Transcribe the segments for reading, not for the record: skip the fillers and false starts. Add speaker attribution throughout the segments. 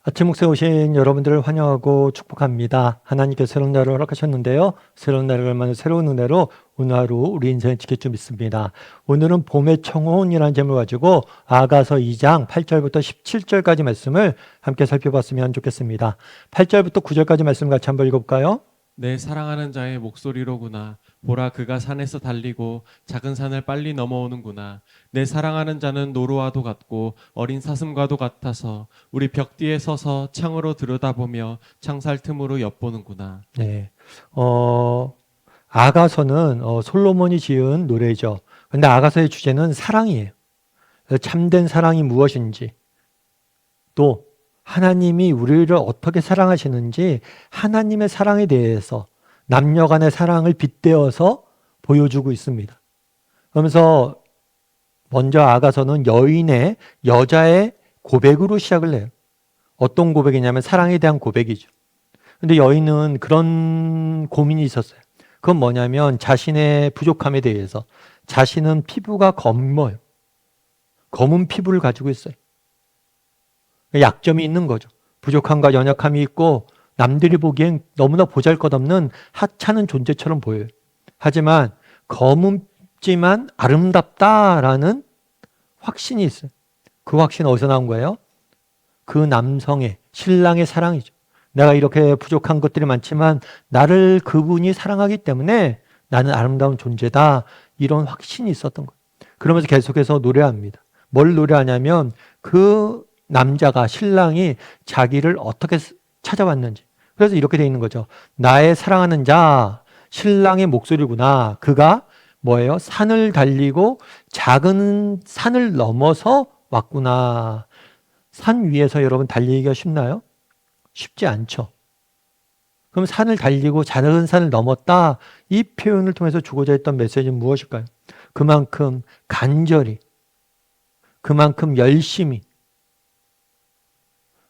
Speaker 1: 아침 묵상에 오신 여러분들을 환영하고 축복합니다. 하나님께서 새로운 날을 허락하셨는데요. 새로운 날을 만든 새로운 은혜로 오늘 하루 우리 인생을 지킬 줄 믿습니다. 오늘은 봄의 청혼이라는 제목을 가지고 아가서 2장 8절부터 17절까지 말씀을 함께 살펴봤으면 좋겠습니다. 8절부터 9절까지 말씀 같이 한번 읽어볼까요?
Speaker 2: 내 사랑하는 자의 목소리로구나. 보라, 그가 산에서 달리고 작은 산을 빨리 넘어오는구나. 내 사랑하는 자는 노루와도 같고 어린 사슴과도 같아서 우리 벽 뒤에 서서 창으로 들여다보며 창살 틈으로 엿보는구나.
Speaker 1: 네. 아가서는 솔로몬이 지은 노래죠. 근데 아가서의 주제는 사랑이에요. 참된 사랑이 무엇인지, 또 하나님이 우리를 어떻게 사랑하시는지 하나님의 사랑에 대해서 남녀 간의 사랑을 빗대어서 보여주고 있습니다. 그러면서 먼저 아가서는 여자의 고백으로 시작을 해요. 어떤 고백이냐면 사랑에 대한 고백이죠. 근데 여인은 그런 고민이 있었어요. 그건 뭐냐면 자신의 부족함에 대해서, 자신은 피부가 검어요. 검은 피부를 가지고 있어요. 약점이 있는 거죠. 부족함과 연약함이 있고 남들이 보기엔 너무나 보잘것없는 하찮은 존재처럼 보여요. 하지만 검지만 아름답다라는 확신이 있어요. 그 확신은 어디서 나온 거예요? 그 남성의, 신랑의 사랑이죠. 내가 이렇게 부족한 것들이 많지만 나를 그분이 사랑하기 때문에 나는 아름다운 존재다. 이런 확신이 있었던 거예요. 그러면서 계속해서 노래합니다. 뭘 노래하냐면 그 남자가, 신랑이 자기를 어떻게 찾아왔는지. 그래서 이렇게 돼 있는 거죠. 나의 사랑하는 자, 신랑의 목소리구나. 그가 뭐예요? 산을 달리고 작은 산을 넘어서 왔구나. 산 위에서 여러분 달리기가 쉽나요? 쉽지 않죠. 그럼 산을 달리고 작은 산을 넘었다. 이 표현을 통해서 주고자 했던 메시지는 무엇일까요? 그만큼 간절히, 그만큼 열심히,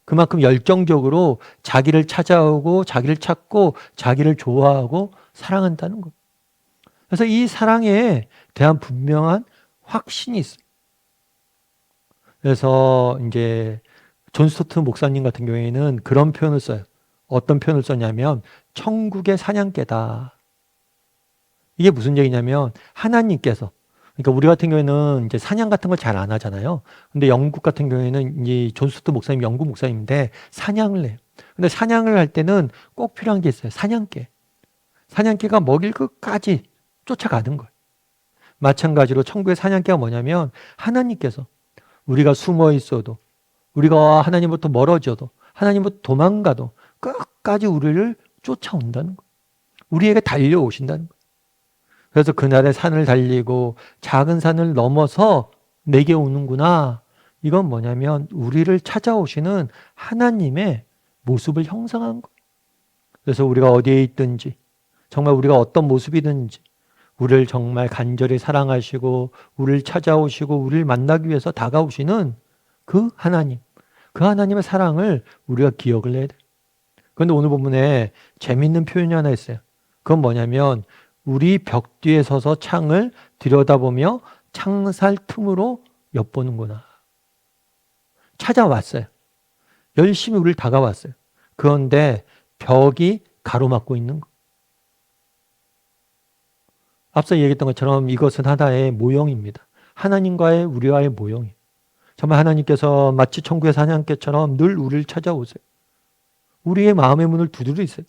Speaker 1: 그만큼 열정적으로 자기를 찾아오고 자기를 찾고 자기를 좋아하고 사랑한다는 것. 그래서 이 사랑에 대한 분명한 확신이 있어요. 그래서 이제 존 스토트 목사님 같은 경우에는 그런 표현을 써요. 어떤 표현을 썼냐면 천국의 사냥개다. 이게 무슨 얘기냐면 하나님께서, 그러니까 우리 같은 경우에는 이제 사냥 같은 걸 잘 안 하잖아요. 근데 영국 같은 경우에는 이 존 스토트 목사님, 영국 목사님인데 사냥을 해요. 근데 사냥을 할 때는 꼭 필요한 게 있어요. 사냥개. 사냥개가 먹일 끝까지 쫓아가는 거예요. 마찬가지로 천국의 사냥개가 뭐냐면 하나님께서 우리가 숨어 있어도, 우리가 하나님부터 멀어져도, 하나님부터 도망가도 끝까지 우리를 쫓아온다는 거예요. 우리에게 달려오신다는 거예요. 그래서 그날의 산을 달리고 작은 산을 넘어서 내게 오는구나. 이건 뭐냐면 우리를 찾아오시는 하나님의 모습을 형성한 거예요. 그래서 우리가 어디에 있든지, 정말 우리가 어떤 모습이든지 우리를 정말 간절히 사랑하시고 우리를 찾아오시고 우리를 만나기 위해서 다가오시는 그 하나님, 그 하나님의 사랑을 우리가 기억을 해야 돼요. 그런데 오늘 본문에 재미있는 표현이 하나 있어요. 그건 뭐냐면 우리 벽 뒤에 서서 창을 들여다보며 창살 틈으로 엿보는구나. 찾아왔어요. 열심히 우리를 다가왔어요. 그런데 벽이 가로막고 있는 거. 앞서 얘기했던 것처럼 이것은 하나의 모형입니다. 하나님과의 우리와의 모형이에요. 정말 하나님께서 마치 천국의 사냥개처럼 늘 우리를 찾아오세요. 우리의 마음의 문을 두드리세요.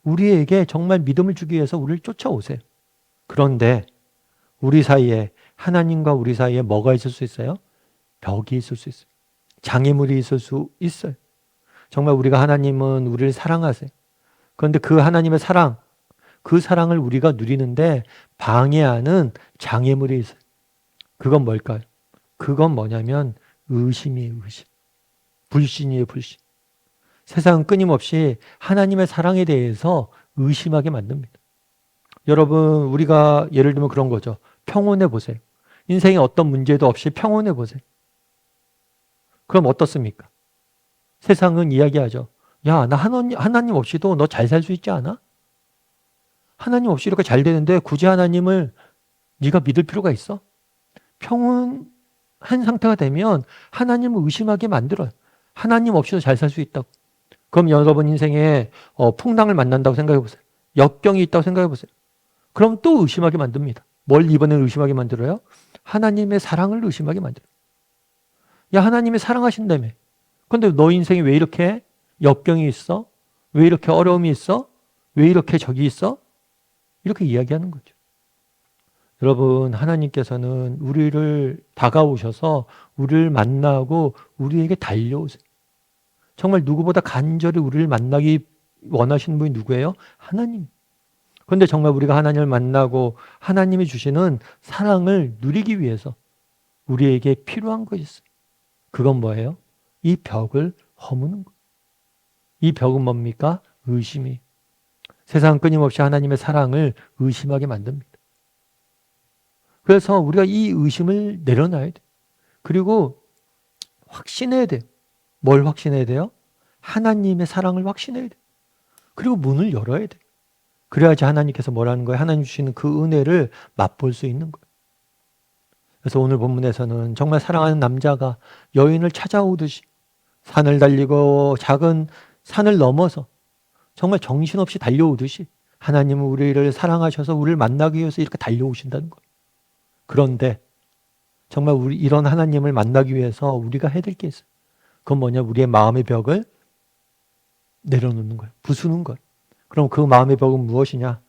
Speaker 1: 우리에게 정말 믿음을 주기 위해서 우리를 쫓아오세요. 그런데 우리 사이에, 하나님과 우리 사이에 뭐가 있을 수 있어요? 벽이 있을 수 있어요. 장애물이 있을 수 있어요. 정말 우리가, 하나님은 우리를 사랑하세요. 그런데 그 하나님의 사랑, 그 사랑을 우리가 누리는데 방해하는 장애물이 있어요. 그건 뭘까요? 그건 뭐냐면 의심이에요, 의심. 불신이에요, 불신. 세상은 끊임없이 하나님의 사랑에 대해서 의심하게 만듭니다. 여러분, 우리가 예를 들면 그런 거죠. 평온해 보세요. 인생에 어떤 문제도 없이 평온해 보세요. 그럼 어떻습니까? 세상은 이야기하죠. 야, 나 하나님 없이도 너 잘 살 수 있지 않아? 하나님 없이 이렇게 잘 되는데 굳이 하나님을 네가 믿을 필요가 있어? 평온한 상태가 되면 하나님을 의심하게 만들어요. 하나님 없이도 잘 살 수 있다고. 그럼 여러분 인생에 풍랑을 만난다고 생각해 보세요. 역경이 있다고 생각해 보세요. 그럼 또 의심하게 만듭니다. 뭘 이번에는 의심하게 만들어요? 하나님의 사랑을 의심하게 만들어요. 야, 하나님이 사랑하신다며. 근데 너 인생에 왜 이렇게 역경이 있어? 왜 이렇게 어려움이 있어? 왜 이렇게 적이 있어? 이렇게 이야기하는 거죠. 여러분, 하나님께서는 우리를 다가오셔서 우리를 만나고 우리에게 달려오세요. 정말 누구보다 간절히 우리를 만나기 원하시는 분이 누구예요? 하나님. 그런데 정말 우리가 하나님을 만나고 하나님이 주시는 사랑을 누리기 위해서 우리에게 필요한 것이 있어요. 그건 뭐예요? 이 벽을 허무는 것. 이 벽은 뭡니까? 의심이. 세상은 끊임없이 하나님의 사랑을 의심하게 만듭니다. 그래서 우리가 이 의심을 내려놔야 돼요. 그리고 확신해야 돼요. 뭘 확신해야 돼요? 하나님의 사랑을 확신해야 돼요. 그리고 문을 열어야 돼요. 그래야지 하나님께서 뭐라는 거예요? 하나님 주시는 그 은혜를 맛볼 수 있는 거예요. 그래서 오늘 본문에서는 정말 사랑하는 남자가 여인을 찾아오듯이 산을 달리고 작은 산을 넘어서 정말 정신없이 달려오듯이 하나님은 우리를 사랑하셔서 우리를 만나기 위해서 이렇게 달려오신다는 거예요. 그런데 정말 우리 이런 하나님을 만나기 위해서 우리가 해야 될 게 있어요. 그건 뭐냐? 우리의 마음의 벽을 내려놓는 거예요. 부수는 거예요. 그럼 그 마음의 벽은 무엇이냐?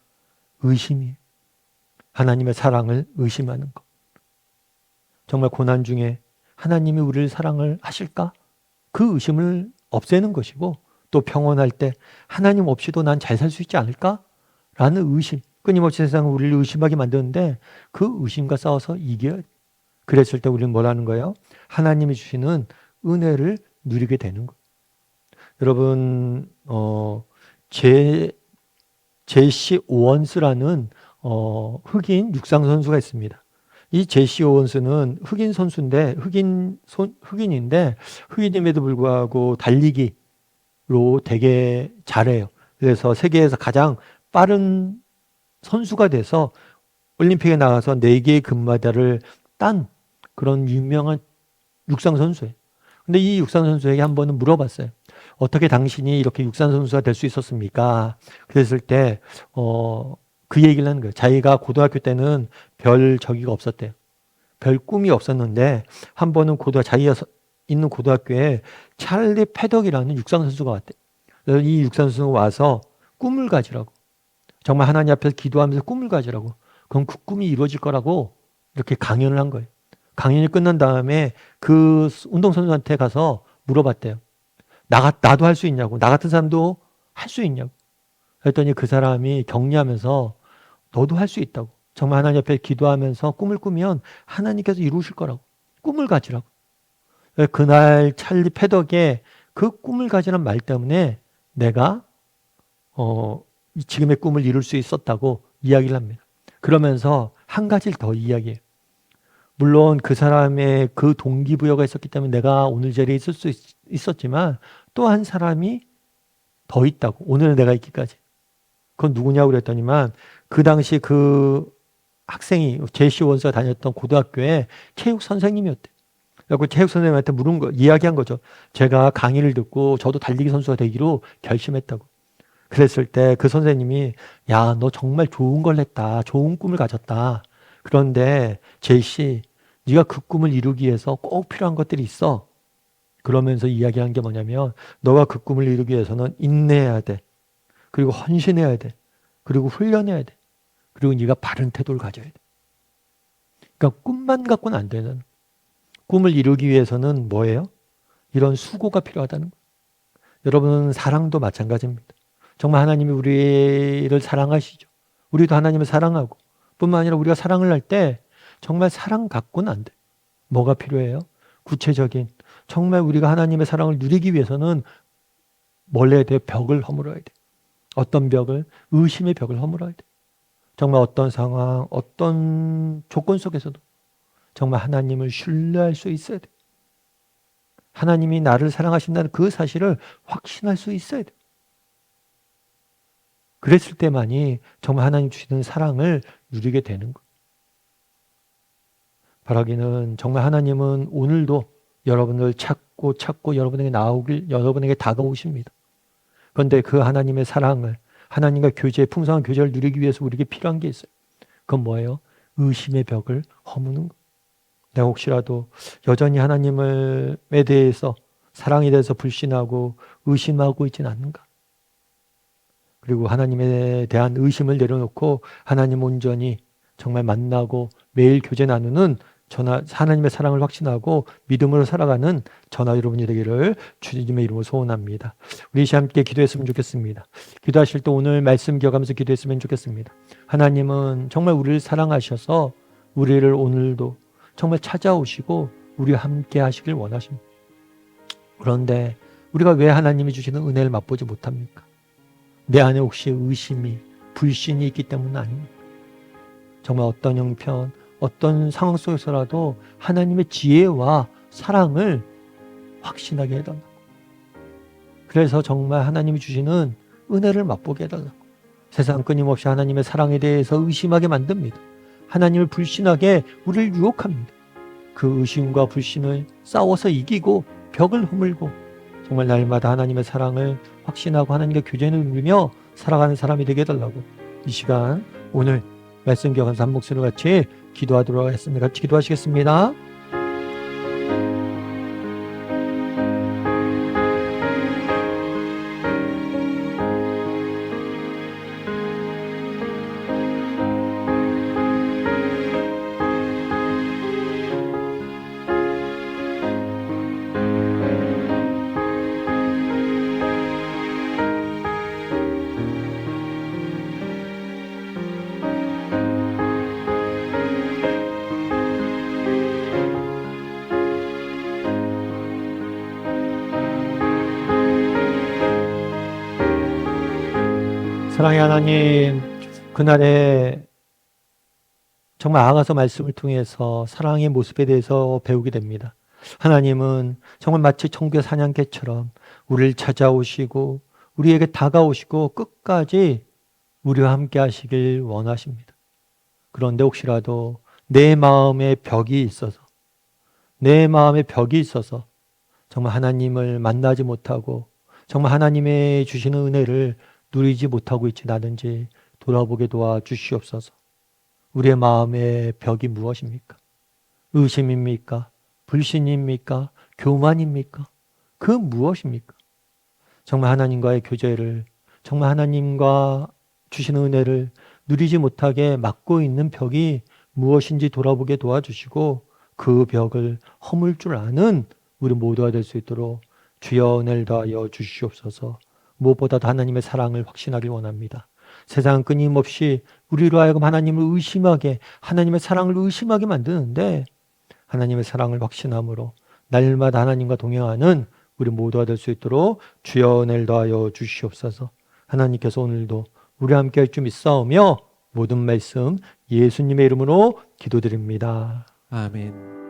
Speaker 1: 의심이에요. 하나님의 사랑을 의심하는 것. 정말 고난 중에 하나님이 우리를 사랑을 하실까? 그 의심을 없애는 것이고, 또 평온할 때 하나님 없이도 난 잘 살 수 있지 않을까? 라는 의심. 끊임없이 세상은 우리를 의심하게 만드는데 그 의심과 싸워서 이겨야 돼. 그랬을 때 우리는 뭐라는 거예요? 하나님이 주시는 은혜를 누리게 되는 거예요. 여러분, 제시 오원스라는 흑인 육상 선수가 있습니다. 이 제시 오원스는 흑인 선수인데 흑인인데 흑인임에도 불구하고 달리기로 되게 잘해요. 그래서 세계에서 가장 빠른 선수가 돼서 올림픽에 나가서 4개의 금메달을 딴 그런 유명한 육상 선수예요. 근데 이 육상 선수에게 한 번은 물어봤어요. 어떻게 당신이 이렇게 육상 선수가 될 수 있었습니까? 그랬을 때 그 얘기를 하는 거예요. 자기가 고등학교 때는 별 저기가 없었대요. 별 꿈이 없었는데 한 번은 자기가 있는 고등학교에 찰리 패덕이라는 육상 선수가 왔대요. 그래서 이 육상 선수가 와서 꿈을 가지라고. 정말 하나님 앞에서 기도하면서 꿈을 가지라고. 그럼 그 꿈이 이루어질 거라고 이렇게 강연을 한 거예요. 강연이 끝난 다음에 그 운동선수한테 가서 물어봤대요. 나도 할 수 있냐고. 나 같은 사람도 할 수 있냐고. 그랬더니 그 사람이 격려하면서 너도 할 수 있다고. 정말 하나님 앞에 기도하면서 꿈을 꾸면 하나님께서 이루실 거라고. 꿈을 가지라고. 그날 찰리 패덕의 그 꿈을 가지란 말 때문에 내가 지금의 꿈을 이룰 수 있었다고 이야기를 합니다. 그러면서 한 가지를 더 이야기해요. 물론 그 사람의 그 동기부여가 있었기 때문에 내가 오늘 자리에 있을 수 있었지만 또 한 사람이 더 있다고. 오늘 내가 있기까지. 그건 누구냐고 그랬더니만 그 당시 그 학생이 제시 원스가 다녔던 고등학교에 체육 선생님이었대. 그래서 체육 선생님한테 이야기한 거죠. 제가 강의를 듣고 저도 달리기 선수가 되기로 결심했다고. 그랬을 때 그 선생님이 야, 너 정말 좋은 걸 했다. 좋은 꿈을 가졌다. 그런데 제시, 네가 그 꿈을 이루기 위해서 꼭 필요한 것들이 있어. 그러면서 이야기한 게 뭐냐면 너가 그 꿈을 이루기 위해서는 인내해야 돼. 그리고 헌신해야 돼. 그리고 훈련해야 돼. 그리고 네가 바른 태도를 가져야 돼. 그러니까 꿈만 갖고는 안 되는. 꿈을 이루기 위해서는 뭐예요? 이런 수고가 필요하다는 거예요. 여러분, 사랑도 마찬가지입니다. 정말 하나님이 우리를 사랑하시죠. 우리도 하나님을 사랑하고 뿐만 아니라 우리가 사랑을 할 때 정말 사랑 갖고는 안 돼. 뭐가 필요해요? 구체적인 정말 우리가 하나님의 사랑을 누리기 위해서는 뭘 해야 돼요? 벽을 허물어야 돼. 어떤 벽을? 의심의 벽을 허물어야 돼. 정말 어떤 상황, 어떤 조건 속에서도 정말 하나님을 신뢰할 수 있어야 돼. 하나님이 나를 사랑하신다는 그 사실을 확신할 수 있어야 돼. 그랬을 때만이 정말 하나님 주시는 사랑을 누리게 되는 거예요. 바라기는 정말 하나님은 오늘도 여러분을 찾고 찾고 여러분에게 다가오십니다. 그런데 그 하나님의 사랑을, 하나님과 풍성한 교제를 누리기 위해서 우리에게 필요한 게 있어요. 그건 뭐예요? 의심의 벽을 허무는 것. 내가 혹시라도 여전히 하나님에 대해서, 사랑에 대해서 불신하고 의심하고 있지는 않는가? 그리고 하나님에 대한 의심을 내려놓고 하나님 온전히 정말 만나고 매일 교제 나누는 하나님의 사랑을 확신하고 믿음으로 살아가는 저나 여러분이 되기를 주님의 이름으로 소원합니다. 우리 함께 기도했으면 좋겠습니다. 기도하실 때 오늘 말씀 기억하면서 기도했으면 좋겠습니다. 하나님은 정말 우리를 사랑하셔서 우리를 오늘도 정말 찾아오시고 우리와 함께 하시길 원하십니다. 그런데 우리가 왜 하나님이 주시는 은혜를 맛보지 못합니까? 내 안에 혹시 의심이, 불신이 있기 때문은 아닙니까? 정말 어떤 형편, 어떤 상황 속에서라도 하나님의 지혜와 사랑을 확신하게 해달라고. 그래서 정말 하나님이 주시는 은혜를 맛보게 해달라고. 세상 끊임없이 하나님의 사랑에 대해서 의심하게 만듭니다. 하나님을 불신하게 우리를 유혹합니다. 그 의심과 불신을 싸워서 이기고 벽을 허물고 정말 날마다 하나님의 사랑을 확신하고 하나님과 교제를 누리며 살아가는 사람이 되게 해달라고. 이 시간 오늘 말씀 기억하면서 한 목소리로 같이 기도하도록 하겠습니다. 같이 기도하시겠습니다. 사랑의 하나님, 그날에 정말 아가서 말씀을 통해서 사랑의 모습에 대해서 배우게 됩니다. 하나님은 정말 마치 천국의 사냥개처럼 우리를 찾아오시고 우리에게 다가오시고 끝까지 우리와 함께 하시길 원하십니다. 그런데 혹시라도 내 마음에 벽이 있어서 정말 하나님을 만나지 못하고 정말 하나님의 주시는 은혜를 누리지 못하고 있지 않은지 돌아보게 도와주시옵소서. 우리의 마음의 벽이 무엇입니까? 의심입니까? 불신입니까? 교만입니까? 그 무엇입니까? 정말 하나님과의 교제를, 정말 하나님과 주시는 은혜를 누리지 못하게 막고 있는 벽이 무엇인지 돌아보게 도와주시고 그 벽을 허물 줄 아는 우리 모두가 될 수 있도록 주여 은혜를 더하여 주시옵소서. 무엇보다도 하나님의 사랑을 확신하길 원합니다. 세상은 끊임없이 우리로 하여금 하나님을 의심하게, 하나님의 사랑을 의심하게 만드는데 하나님의 사랑을 확신함으로 날마다 하나님과 동행하는 우리 모두가 될 수 있도록 주여 은혜를 더하여 주시옵소서. 하나님께서 오늘도 우리와 함께 할 줄 믿사오며 모든 말씀 예수님의 이름으로 기도드립니다.
Speaker 2: 아멘.